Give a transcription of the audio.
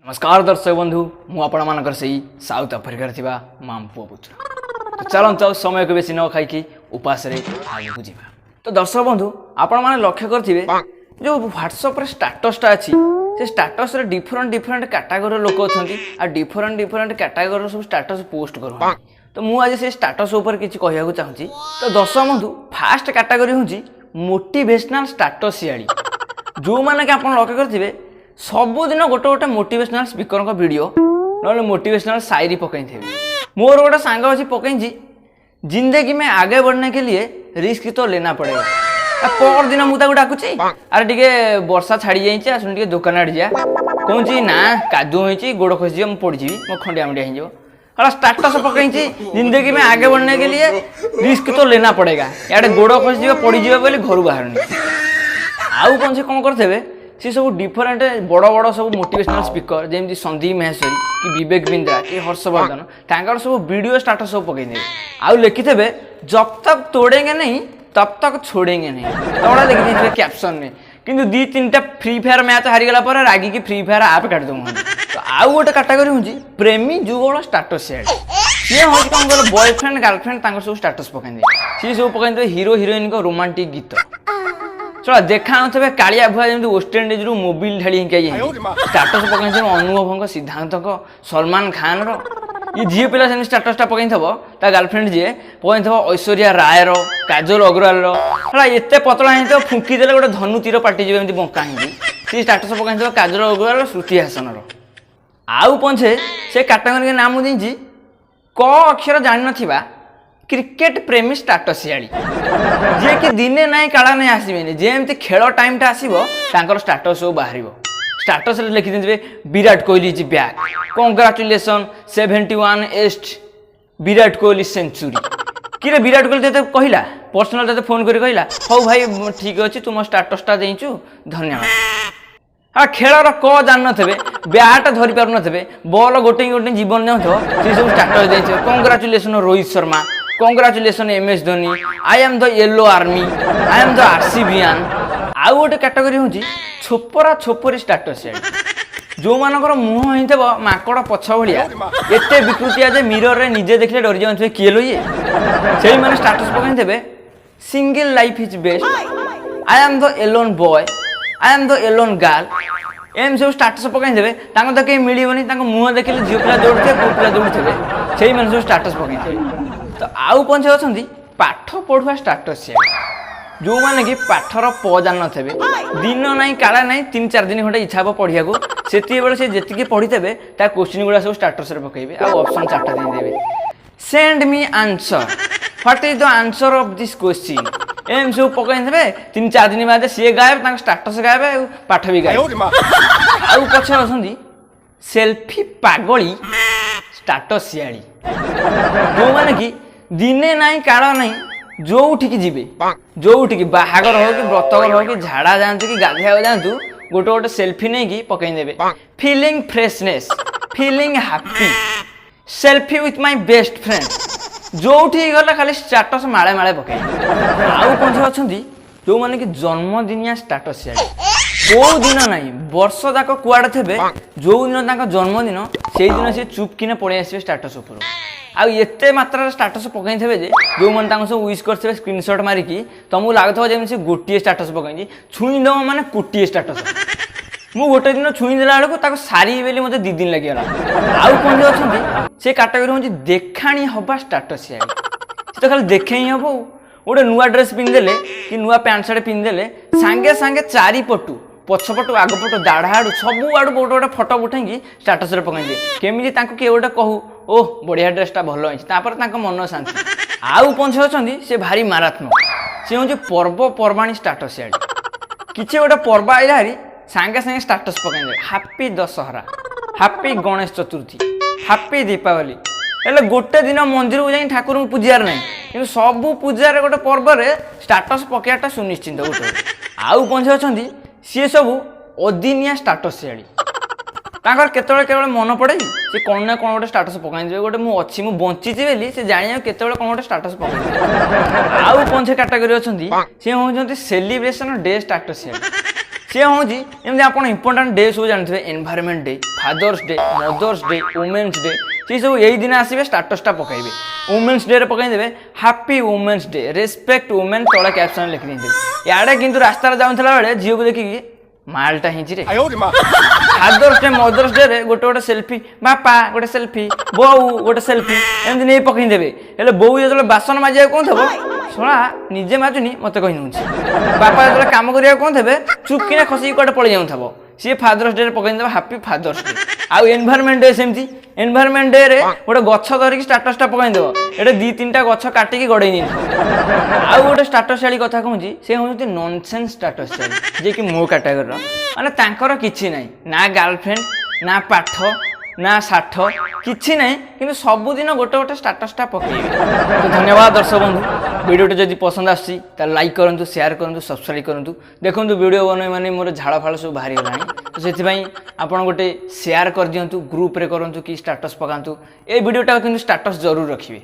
नमस्कार दर्शक बंधु मुझे से साउथ आफ्रिकार थी मामपुआ पुत्र तो चलत समय को बेसी न खाई उपास आगे को जावा। तो दर्शक बंधु आपण मैंने लक्ष्य करेंगे जो व्हाट्सएप स्टाटसटा अच्छी से स्टाटस डिफरेंट डिफरेंट कैटेगोरी लोक अच्छा डिफरेंट कैटेगोरी सब स्टाटस पोस्ट कर तो मुझे से स्टाटस उपर किसी कहूँ चाहूँगी। तो दर्शक बंधु फास्ट कैटेगोरी हूँ मोटिवेशनल स्टाटस सियाड़ी जो मैंने कि आप लक्ष्य करेंगे सबुदिन गोटे गोटे मोटिवेशनल स्पीकर का वीडियो ना मोटिवेशनल शायरी पकई थे। मोर गोटे सांग अच्छी पकई जिंदगी में आगे बढ़ने के लिए रिस्क तो लेना पड़ेगा। पर दिन मुझे डाकुची अरे टे वर्षा छाड़ी जाइए आस दुकान आड़े जा कहूँ ना कादू हो गोड़ खसी मुझे पड़ी मो खंडिया मंडिया हो स्टाटस पकई जिंदगी में आगे बढ़ने के लिए रिस्क तो लेना पड़ेगा याडे गोड़ खसी पड़ी बोले घर बाहर आउ कौन से कौन करते सी सब डिफरेंट बड़ बड़ सब मोटिवेशनल स्पीकर जमी संदीप महेश्वरी कि विवेक बिंद्रा कि हर्षवर्धन तांकर सब वीडियो स्टाटस सब पकई आउ लिखिथे जब तक तोड़ेंगे नहीं तब तक छोड़ेंगे नहीं तोड़ा लिखी थे कैप्शन में किंतु दी तीन टा फ्री फायर मैच हारीगला पर रागी की फ्री फायर आप काट दूँ। तो आउ गोटे कैटेगरी हूँ प्रेमी जुगल स्टाटस सी हूँ कौन बॉयफ्रेंड गर्लफ्रेंड सब स्टाटस पकई सी सब पकई हीरो हिरोइन को रोमांटिक गीत चलो देखा थे कालिया भुआ जमी वेस्ट इंडिज रु मोबिल ढाड़ी स्टाटस पकई अनुभव सिद्धांत सलमान खान ये झी पिला से स्टाटसटा पकई गर्लफ्रेंड जी पकई ऐश्वर्या राय काजल अग्रवाल एत पतला हो फुंकीदे गोटे धनु तीर पाटिजी बंका सी स्टाटस पकई काजल अग्रवाल श्रुति हासन आउ पंचे से कैटेगोरी नाम देती क अक्षर जान ना क्रिकेट प्रेमी स्टाटस सियाड़ी जे कि दिने ना काला नहीं आसबे जेमती खेल टाइम आसो स्टाटस सब बाहर स्टाटस लिखि देते Virat Kohli is back congratulation 71 एस्ट विराट कोहली सेंचुरी कि विराट कोहली ते कहला पर्सनल ते फोन कर कहला हौ भाई ठीक अच्छे तुम स्टाटसटा देचु धन्यवाद। खेलर क जान थे बैट धरी पार थे बॉल गोटे गोटे जीवन जाऊँ सी सब स्टाटस दे congratulation Rohit Sharma congratulation MS Dhoni I am the yellow army I am the RCBian. आउ गोटे कैटेगरी हूँ छोपरा छोपरी स्टाटस जो मानकर मुह ही माकड़ पछ भाया एत विकृतिया जे मिरर रे निजे देखले डरी जाए किए लो ये से मैंने स्टाटस पकई थे single life is best I am the alone boy I am the alone girl am सब स्टाटस पकई थे तो कहीं मिलबनी मुह देखिले झील पिला दौड़े पुओ पिला दौड़े से मैंने सब स्टाटस पकई। तो आउ पंचे अच्छा पाठ पढ़ुआ स्टाटस जो मैंने कि पाठर प जान थे दिन ना काला ना 3-4 दिन खंडे इच्छा हे पढ़िया को से जी पढ़ी थे क्वेश्चन गुड़ा सब स्टाटस पकड़े ऑप्शन 4टा देदेवे send me answer what is the answer of this question एम सब पकई थे 3-4 दिन बाद सी गायब स्टाटस गायब पाठ भी गायब। आउ पछे अच्छा सेल्फी पागली स्टाटस सियाड़ी जो मैंने कि दिने ना काल ना जो जी जो बाहागर हो कि व्रतगर हो कि झाड़ा जातु कि गाधिया जातु गोटे गोटे सेल्फी नहीं कि पकईदे feeling freshness feeling happy selfie with my best friend जो गला खाली स्टाटस माले माले पकई। आउ कौन अच्छा जो मैंने कि जन्मदिनिया स्टाटस कौ दिन ना वर्ष जाक कुआड़े थे जो दिन जन्मदिन से दिन सी चुप किने पड़े आसवे स्टाटस उपर आते मात्रा स्टाटस पकई थे जो मैंने सब विश करते स्क्रीनशॉट मारिकी तुमको लगुव जमी गोटे स्टाटस पकई छुईद माने कोटे स्टाटस मु गोटे दिन छुईदेला बेलू सारी बेली मत 2 दिन लगे। आउ कौन अच्छा से कैटेगरी हूँ देखाणी हवा स्टाटस से तो खाली देखे ही हम गोटे नुआ ड्रेस पिंधिदेले कि नुआ पैंट सार्ट पिंधिदेले सांगे सांगे चारिपटू पछपटू आगपटू दाढ़ आड़ू सब आड़ू गोटे गोटे फटो उठेकी स्टाटस पकई दिए केमी किए गोटे कहू ओह बढ़िया ड्रेसटा भल होता मन शांति। आउ पंचे अच्छा से भारी मारात्मक सी हूँ पर्वपर्वाणी स्टाटस किसी गोटे पर्व आईला हारी सांगे सांगे स्टाटस पकईदे happy Dussehra happy Ganesh Chaturthi happy Deepavali हेल्ले गोटे दिन मंदिर को जाए ठाकुर पूजार ना कि सबू पूजार गोटे पर्व स्टाटस पकड़ा सुनिश्चित गोटे। आउ पंचे अच्छा सी सब अदिनिया स्टाटस केतବେଳେ केवल मन पड़े से कौन ना कौन गोटे स्टाटस पकई गोटे मुझे मुझे बंची से जाने केतବେଳେ कौन गोटे स्टाटस पकई। आउ पंचे कैटेगरी अच्छा सी हूँ सेलिब्रेशन डे स्टाटस सी हूँ जमी आप इंपोर्टाट डे सब जानते हैं environment day father's day mother's day women's day सी सब यही दिन आसवे स्टाटसटा पकड़े वुमेन्स डे पकईदे happy women's day respect women तले कैप्शन लिखि देते इे कि रास्तार जाऊला बेले झील को देखिए मालटा हिंची रे फादर्स डे मदर्स डे रे गोटे गोटे सेल्फी बापा गोटे सेल्फी बो गोटे सेल्फी एमती नहीं पकईदेवे हेल्ले बो जो बासन माजा कौन थो शोणा निजे माजुनी मत कही नौ बापा जो कम करा कौन थे चुपकिना खसिक कटे पड़े जाऊ सी फादर्स डे पकईदे हैप्पी फादर्स डे आउ एनवायरनमेंट डे सेमती एनवायरनमेंट डे रे गोटे गछ धरिकी स्टाटसटा पकईदेव ये दी तीन टा गछ काटिकी गड़े आउ गोटे स्टाटस शाली कथा कहूँ सी हूँ नॉनसेंस स्टाटस शाली जे कि मो कैटेगोरी माने तांकर किछि नहीं ना गर्लफ्रेंड ना पाठ ना साठ किछि नहीं किंतु सबुदिन गोटे गोटे स्टाटसटा पकईबे। तो धन्यवाद दर्शक बंधु वीडियोटी जदि पसंद आसी लाइक करूँ शेयर करूँ सब्सक्राइब करूँ देखो वीडियो बन माने मोर झाड़ फाड़ सब बाहरी गलानी तो से आप गोटे शेयर कर दिंतु ग्रुप रे करूँ कि स्टाटस पकातु ए वीडियोटा किंतु स्टाटस जरूर रखिए।